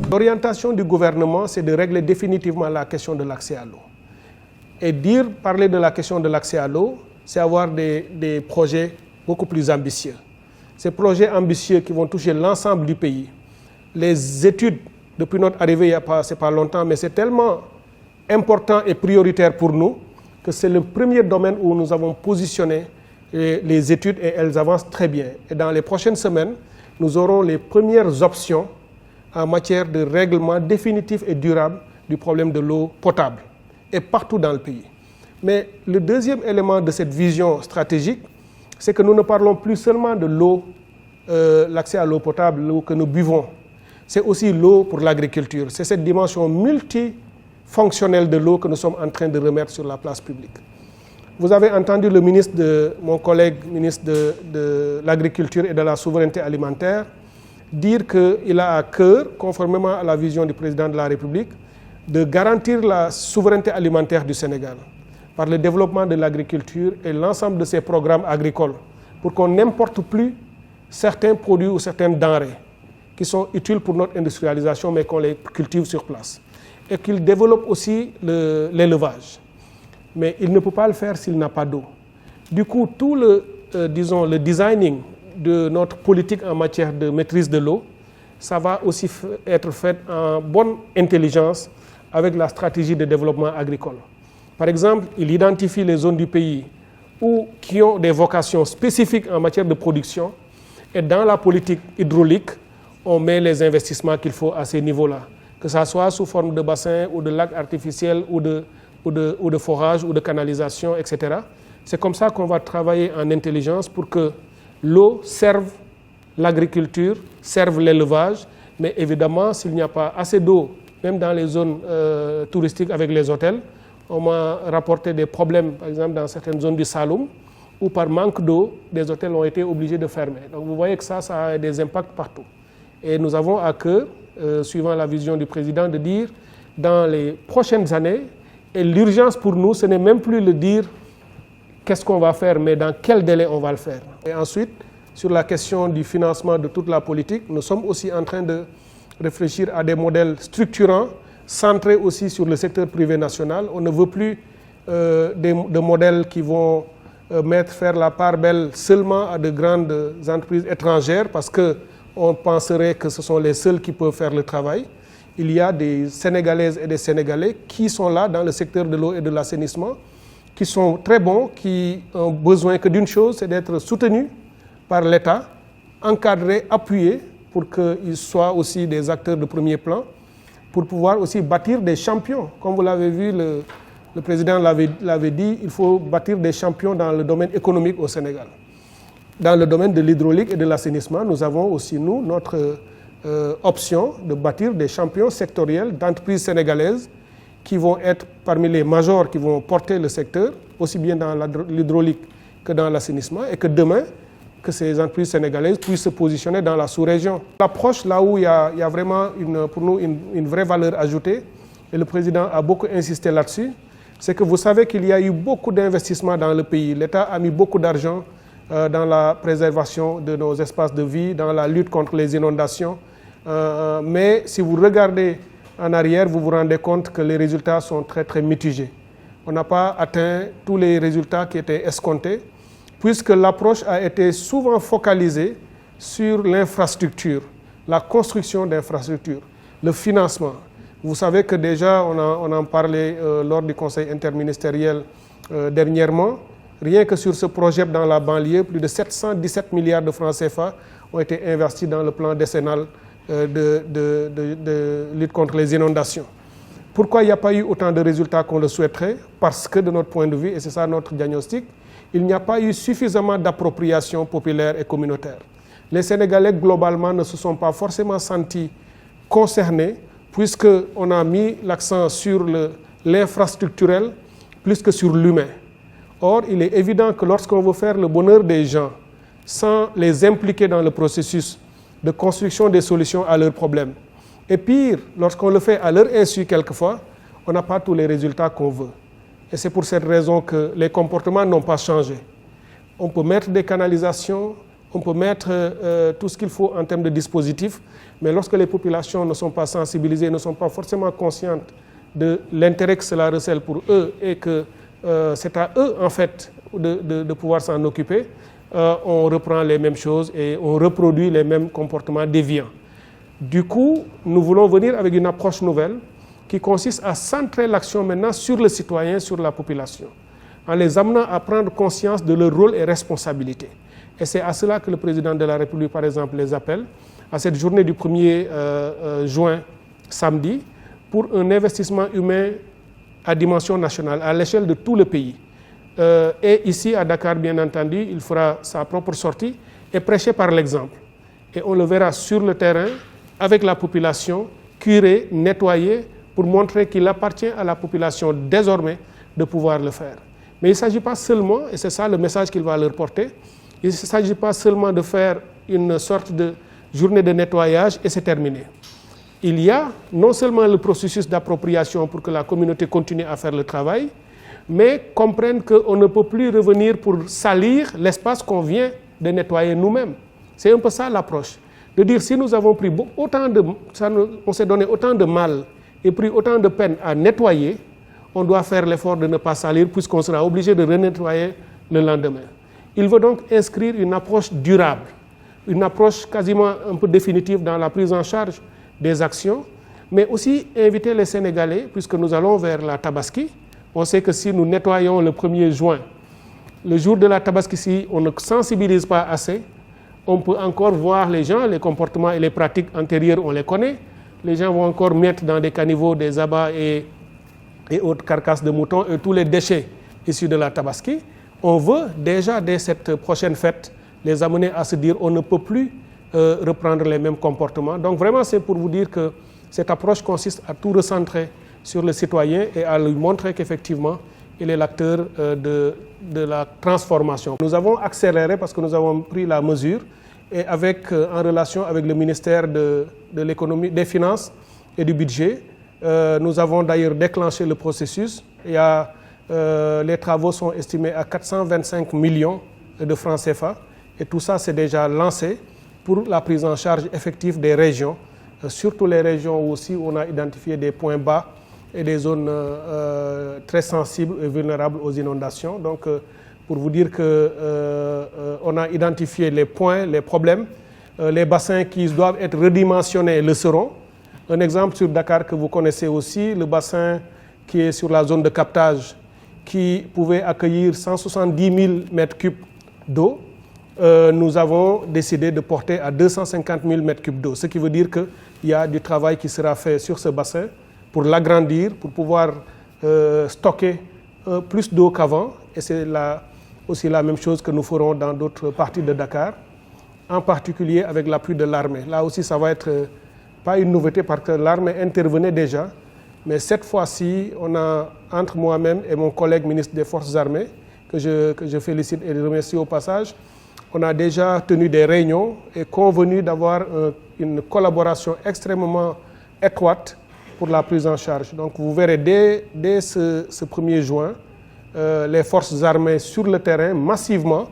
L'orientation du gouvernement, c'est de régler définitivement la question de l'accès à l'eau. Et parler de la question de l'accès à l'eau, c'est avoir des projets beaucoup plus ambitieux. Ces projets ambitieux qui vont toucher l'ensemble du pays. Les études, depuis notre arrivée, c'est pas longtemps, mais c'est tellement important et prioritaire pour nous que c'est le premier domaine où nous avons positionné les études et elles avancent très bien. Et dans les prochaines semaines, nous aurons les premières options en matière de règlement définitif et durable du problème de l'eau potable et partout dans le pays. Mais le deuxième élément de cette vision stratégique, c'est que nous ne parlons plus seulement de l'eau, l'accès à l'eau potable, l'eau que nous buvons. C'est aussi l'eau pour l'agriculture. C'est cette dimension multifonctionnelle de l'eau que nous sommes en train de remettre sur la place publique. Vous avez entendu mon collègue ministre de l'Agriculture et de la Souveraineté alimentaire dire qu'il a à cœur, conformément à la vision du président de la République, de garantir la souveraineté alimentaire du Sénégal par le développement de l'agriculture et l'ensemble de ses programmes agricoles pour qu'on n'importe plus certains produits ou certaines denrées qui sont utiles pour notre industrialisation mais qu'on les cultive sur place. Et qu'il développe aussi l'élevage. Mais il ne peut pas le faire s'il n'a pas d'eau. Du coup, tout le designing de notre politique en matière de maîtrise de l'eau, ça va aussi être fait en bonne intelligence avec la stratégie de développement agricole. Par exemple, il identifie les zones du pays qui ont des vocations spécifiques en matière de production et dans la politique hydraulique, on met les investissements qu'il faut à ces niveaux-là, que ça soit sous forme de bassins ou de lacs artificiels ou de forage ou de canalisation, etc. C'est comme ça qu'on va travailler en intelligence pour que l'eau serve l'agriculture, serve l'élevage, mais évidemment, s'il n'y a pas assez d'eau, même dans les zones touristiques avec les hôtels, on m'a rapporté des problèmes, par exemple dans certaines zones du Saloum, où par manque d'eau, des hôtels ont été obligés de fermer. Donc vous voyez que ça a des impacts partout. Et nous avons à cœur, suivant la vision du président, de dire dans les prochaines années, et l'urgence pour nous, ce n'est même plus le dire qu'est-ce qu'on va faire, mais dans quel délai on va le faire. Et ensuite, sur la question du financement de toute la politique, nous sommes aussi en train de réfléchir à des modèles structurants, centrés aussi sur le secteur privé national. On ne veut plus de modèles qui vont faire la part belle seulement à de grandes entreprises étrangères parce qu'on penserait que ce sont les seuls qui peuvent faire le travail. Il y a des Sénégalaises et des Sénégalais qui sont là dans le secteur de l'eau et de l'assainissement, qui sont très bons, qui ont besoin que d'une chose, c'est d'être soutenus par l'État, encadrés, appuyés, pour qu'ils soient aussi des acteurs de premier plan, pour pouvoir aussi bâtir des champions. Comme vous l'avez vu, le président l'avait dit, il faut bâtir des champions dans le domaine économique au Sénégal. Dans le domaine de l'hydraulique et de l'assainissement, nous avons aussi, notre option de bâtir des champions sectoriels d'entreprises sénégalaises qui vont être parmi les majors qui vont porter le secteur, aussi bien dans l'hydraulique que dans l'assainissement, et que demain, que ces entreprises sénégalaises puissent se positionner dans la sous-région. L'approche là où il y a vraiment pour nous une vraie valeur ajoutée, et le président a beaucoup insisté là-dessus, c'est que vous savez qu'il y a eu beaucoup d'investissements dans le pays. L'État a mis beaucoup d'argent dans la préservation de nos espaces de vie, dans la lutte contre les inondations. Mais si vous regardez en arrière, vous vous rendez compte que les résultats sont très très mitigés. On n'a pas atteint tous les résultats qui étaient escomptés, puisque l'approche a été souvent focalisée sur l'infrastructure, la construction d'infrastructures, le financement. Vous savez que déjà, on en parlait lors du conseil interministériel dernièrement. Rien que sur ce projet dans la banlieue, plus de 717 milliards de francs CFA ont été investis dans le plan décennal de lutte contre les inondations. Pourquoi il n'y a pas eu autant de résultats qu'on le souhaiterait? Parce que de notre point de vue, et c'est ça notre diagnostic, il n'y a pas eu suffisamment d'appropriation populaire et communautaire. Les Sénégalais, globalement, ne se sont pas forcément sentis concernés, puisqu'on a mis l'accent sur l'infrastructurel plus que sur l'humain. Or, il est évident que lorsqu'on veut faire le bonheur des gens, sans les impliquer dans le processus de construction des solutions à leurs problèmes. Et pire, lorsqu'on le fait à leur insu quelquefois, on n'a pas tous les résultats qu'on veut. Et c'est pour cette raison que les comportements n'ont pas changé. On peut mettre des canalisations, on peut mettre tout ce qu'il faut en termes de dispositifs, mais lorsque les populations ne sont pas sensibilisées, ne sont pas forcément conscientes de l'intérêt que cela recèle pour eux et que c'est à eux, en fait, de pouvoir s'en occuper, on reprend les mêmes choses et on reproduit les mêmes comportements déviants. Du coup, nous voulons venir avec une approche nouvelle qui consiste à centrer l'action maintenant sur le citoyen, sur la population, en les amenant à prendre conscience de leur rôle et responsabilité. Et c'est à cela que le président de la République, par exemple, les appelle, à cette journée du 1er juin, samedi, pour un investissement humain à dimension nationale, à l'échelle de tout le pays. Et ici, à Dakar, bien entendu, il fera sa propre sortie et prêcher par l'exemple. Et on le verra sur le terrain, avec la population, curer, nettoyer, pour montrer qu'il appartient à la population désormais de pouvoir le faire. Mais il ne s'agit pas seulement, et c'est ça le message qu'il va leur porter, il ne s'agit pas seulement de faire une sorte de journée de nettoyage et c'est terminé. Il y a non seulement le processus d'appropriation pour que la communauté continue à faire le travail, mais comprendre qu'on ne peut plus revenir pour salir l'espace qu'on vient de nettoyer nous-mêmes. C'est un peu ça l'approche. De dire si nous avons pris on s'est donné autant de mal et pris autant de peine à nettoyer, on doit faire l'effort de ne pas salir puisqu'on sera obligé de renettoyer le lendemain. Il veut donc inscrire une approche durable, une approche quasiment un peu définitive dans la prise en charge des actions, mais aussi inviter les Sénégalais, puisque nous allons vers la Tabaski. On sait que si nous nettoyons le 1er juin, le jour de la Tabaski, si on ne sensibilise pas assez, on peut encore voir les gens, les comportements et les pratiques antérieures, on les connaît. Les gens vont encore mettre dans des caniveaux des abats et autres carcasses de moutons et tous les déchets issus de la Tabaski. On veut déjà, dès cette prochaine fête, les amener à se dire on ne peut plus reprendre les mêmes comportements. Donc vraiment, c'est pour vous dire que cette approche consiste à tout recentrer sur le citoyen et à lui montrer qu'effectivement, il est l'acteur de la transformation. Nous avons accéléré parce que nous avons pris la mesure et en relation avec le ministère de l'économie, des finances et du budget, nous avons d'ailleurs déclenché le processus. Les travaux sont estimés à 425 millions de francs CFA et tout ça c'est déjà lancé pour la prise en charge effective des régions, surtout les régions où aussi on a identifié des points bas et des zones très sensibles et vulnérables aux inondations. Donc pour vous dire qu'on a identifié les points, les problèmes, les bassins qui doivent être redimensionnés le seront. Un exemple sur Dakar que vous connaissez aussi, le bassin qui est sur la zone de captage qui pouvait accueillir 170 000 mètres cubes d'eau. Nous avons décidé de porter à 250 000 mètres cubes d'eau, ce qui veut dire qu'il y a du travail qui sera fait sur ce bassin pour l'agrandir, pour pouvoir stocker plus d'eau qu'avant. Et c'est aussi la même chose que nous ferons dans d'autres parties de Dakar, en particulier avec l'appui de l'armée. Là aussi, ça va être pas une nouveauté parce que l'armée intervenait déjà. Mais cette fois-ci, on a, entre moi-même et mon collègue ministre des Forces armées, que je félicite et remercie au passage, on a déjà tenu des réunions et convenu d'avoir une collaboration extrêmement étroite pour la prise en charge. Donc vous verrez dès ce 1er juin, les forces armées sur le terrain massivement,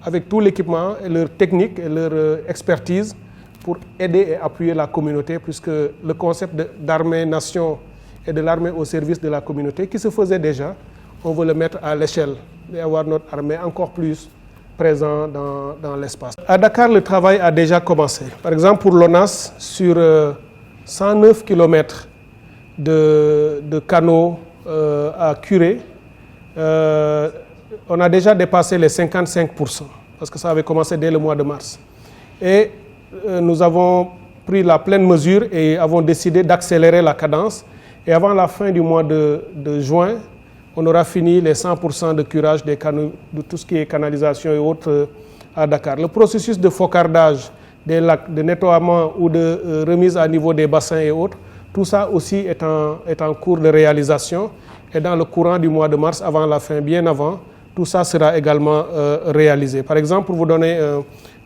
avec tout l'équipement et leur technique et leur expertise pour aider et appuyer la communauté, puisque le concept d'armée-nation et de l'armée au service de la communauté, qui se faisait déjà, on veut le mettre à l'échelle et avoir notre armée encore plus présent dans l'espace. À Dakar, le travail a déjà commencé. Par exemple, pour l'ONAS, sur 109 km de canaux à curer, on a déjà dépassé les 55%, parce que ça avait commencé dès le mois de mars. Et nous avons pris la pleine mesure et avons décidé d'accélérer la cadence. Et avant la fin du mois de juin, on aura fini les 100% de curage des canaux, de tout ce qui est canalisation et autres à Dakar. Le processus de focardage des lacs, de nettoiement ou de remise à niveau des bassins et autres, tout ça aussi est en cours de réalisation. Et dans le courant du mois de mars, avant la fin, bien avant, tout ça sera également réalisé. Par exemple, pour vous donner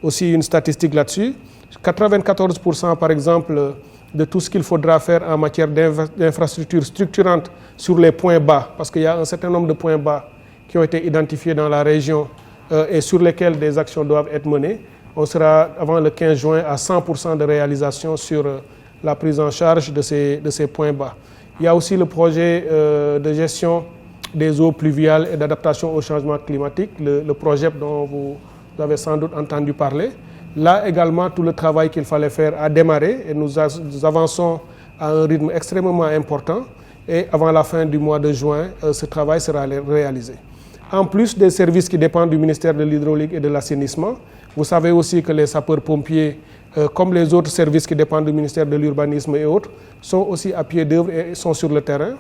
aussi une statistique là-dessus, 94% par exemple de tout ce qu'il faudra faire en matière d'infrastructures structurantes sur les points bas, parce qu'il y a un certain nombre de points bas qui ont été identifiés dans la région et sur lesquels des actions doivent être menées. On sera avant le 15 juin à 100% de réalisation sur la prise en charge de ces points bas. Il y a aussi le projet de gestion des eaux pluviales et d'adaptation au changement climatique, le projet dont vous avez sans doute entendu parler. Là également, tout le travail qu'il fallait faire a démarré et nous avançons à un rythme extrêmement important. Et avant la fin du mois de juin, ce travail sera réalisé. En plus des services qui dépendent du ministère de l'Hydraulique et de l'Assainissement, vous savez aussi que les sapeurs-pompiers, comme les autres services qui dépendent du ministère de l'Urbanisme et autres, sont aussi à pied d'œuvre et sont sur le terrain.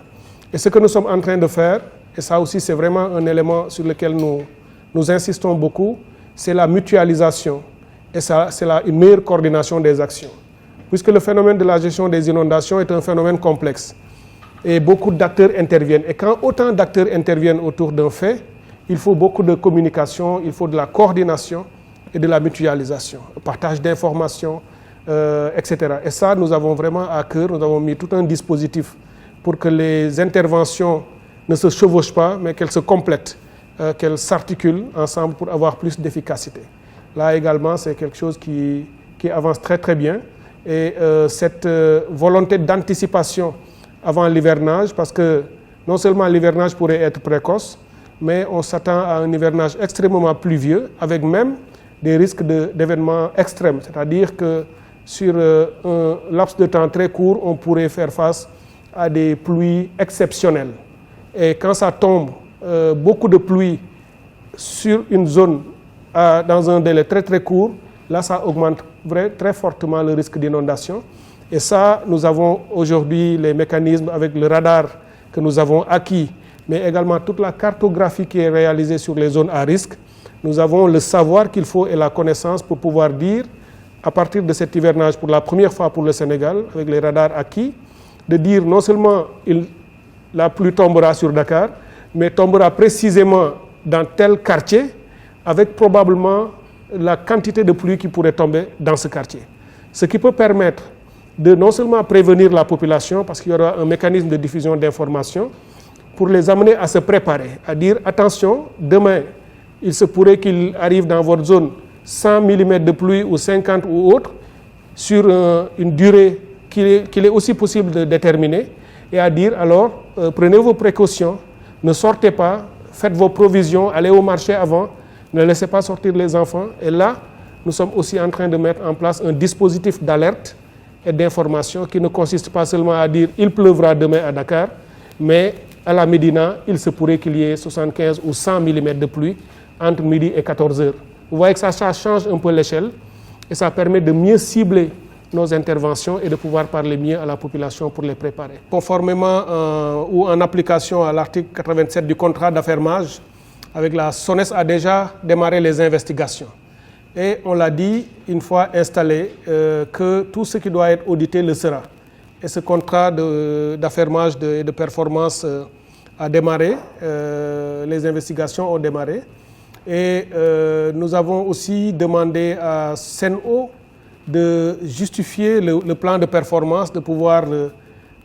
Et ce que nous sommes en train de faire, et ça aussi c'est vraiment un élément sur lequel nous insistons beaucoup, c'est la mutualisation et ça, c'est une meilleure coordination des actions. Puisque le phénomène de la gestion des inondations est un phénomène complexe et beaucoup d'acteurs interviennent. Et quand autant d'acteurs interviennent autour d'un fait, il faut beaucoup de communication, il faut de la coordination et de la mutualisation, le partage d'informations, etc. Et ça, nous avons vraiment à cœur, nous avons mis tout un dispositif pour que les interventions ne se chevauchent pas, mais qu'elles se complètent, qu'elles s'articulent ensemble pour avoir plus d'efficacité. Là également, c'est quelque chose qui avance très très bien. Et cette volonté d'anticipation avant l'hivernage, parce que non seulement l'hivernage pourrait être précoce, mais on s'attend à un hivernage extrêmement pluvieux, avec même des risques d'événements extrêmes. C'est-à-dire que sur un laps de temps très court, on pourrait faire face à des pluies exceptionnelles. Et quand ça tombe, beaucoup de pluie sur une zone dans un délai très très court, là ça augmente très fortement le risque d'inondation. Et ça, nous avons aujourd'hui les mécanismes avec le radar que nous avons acquis, mais également toute la cartographie qui est réalisée sur les zones à risque. Nous avons le savoir qu'il faut et la connaissance pour pouvoir dire, à partir de cet hivernage pour la première fois pour le Sénégal, avec les radars acquis, de dire non seulement la pluie tombera sur Dakar, mais tombera précisément dans tel quartier, avec probablement la quantité de pluie qui pourrait tomber dans ce quartier. Ce qui peut permettre de non seulement prévenir la population, parce qu'il y aura un mécanisme de diffusion d'informations, pour les amener à se préparer, à dire attention, demain, il se pourrait qu'il arrive dans votre zone 100 mm de pluie ou 50 ou autre, sur une durée qu'il est aussi possible de déterminer, et à dire alors, prenez vos précautions, ne sortez pas, faites vos provisions, allez au marché avant, ne laissez pas sortir les enfants. Et là, nous sommes aussi en train de mettre en place un dispositif d'alerte et d'information qui ne consiste pas seulement à dire il pleuvra demain à Dakar, mais à la Médina, il se pourrait qu'il y ait 75 ou 100 mm de pluie entre midi et 14 heures. Vous voyez que ça change un peu l'échelle et ça permet de mieux cibler nos interventions et de pouvoir parler mieux à la population pour les préparer. Conformément ou en application à l'article 87 du contrat d'affermage, avec la SONES a déjà démarré les investigations. Et on l'a dit, une fois installé, que tout ce qui doit être audité le sera. Et ce contrat d'affermage et de performance a démarré, les investigations ont démarré. Et nous avons aussi demandé à Sen'Eau de justifier le plan de performance, de pouvoir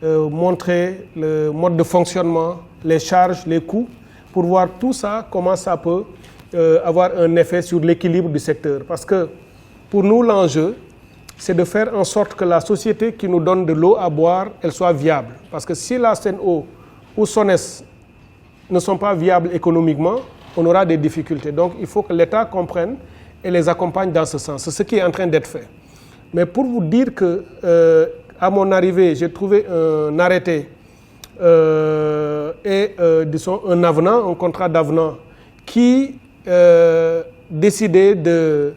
montrer le mode de fonctionnement, les charges, les coûts, pour voir tout ça, comment ça peut avoir un effet sur l'équilibre du secteur. Parce que pour nous, l'enjeu, c'est de faire en sorte que la société qui nous donne de l'eau à boire, elle soit viable. Parce que si la Sen'Eau ou SONES ne sont pas viables économiquement, on aura des difficultés. Donc il faut que l'État comprenne et les accompagne dans ce sens. C'est ce qui est en train d'être fait. Mais pour vous dire que, à mon arrivée, j'ai trouvé un arrêté disons un avenant, un contrat d'avenant qui décidait de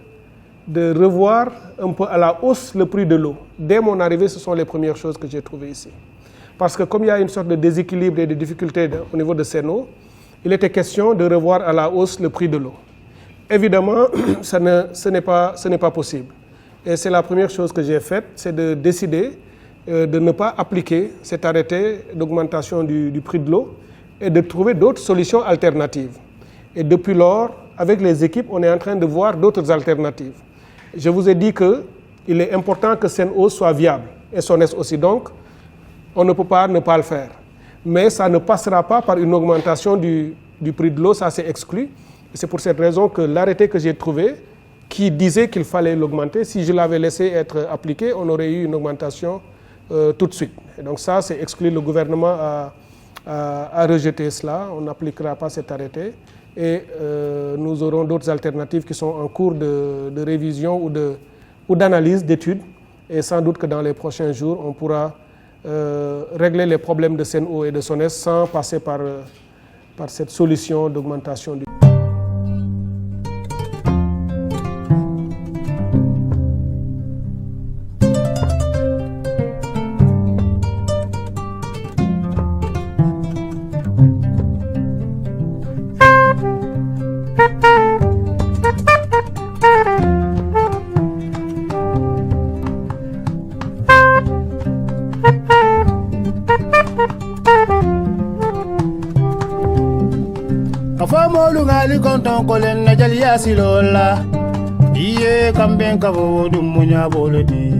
revoir un peu à la hausse le prix de l'eau. Dès mon arrivée, ce sont les premières choses que j'ai trouvées ici. Parce que comme il y a une sorte de déséquilibre et de difficulté au niveau de Sen'Eau, il était question de revoir à la hausse le prix de l'eau. Évidemment, ce n'est pas possible. Et c'est la première chose que j'ai faite, c'est de décider de ne pas appliquer cet arrêté d'augmentation du prix de l'eau et de trouver d'autres solutions alternatives. Et depuis lors, avec les équipes, on est en train de voir d'autres alternatives. Je vous ai dit qu'il est important que Sen'Eau soit viable, et SONES aussi. Donc, on ne peut pas ne pas le faire. Mais ça ne passera pas par une augmentation du prix de l'eau, ça c'est exclu. C'est pour cette raison que l'arrêté que j'ai trouvé, qui disait qu'il fallait l'augmenter, si je l'avais laissé être appliqué, on aurait eu une augmentation tout de suite. Et donc ça, c'est exclu. Le gouvernement a rejeté cela. On n'appliquera pas cet arrêté. Et nous aurons d'autres alternatives qui sont en cours de révision ou d'analyse, d'études. Et sans doute que dans les prochains jours, on pourra régler les problèmes de Sen'Eau et de SONES sans passer par cette solution d'augmentation du... Afamolu ngali konton kolen na jali asilola iye kamben kavo dum munya bolodi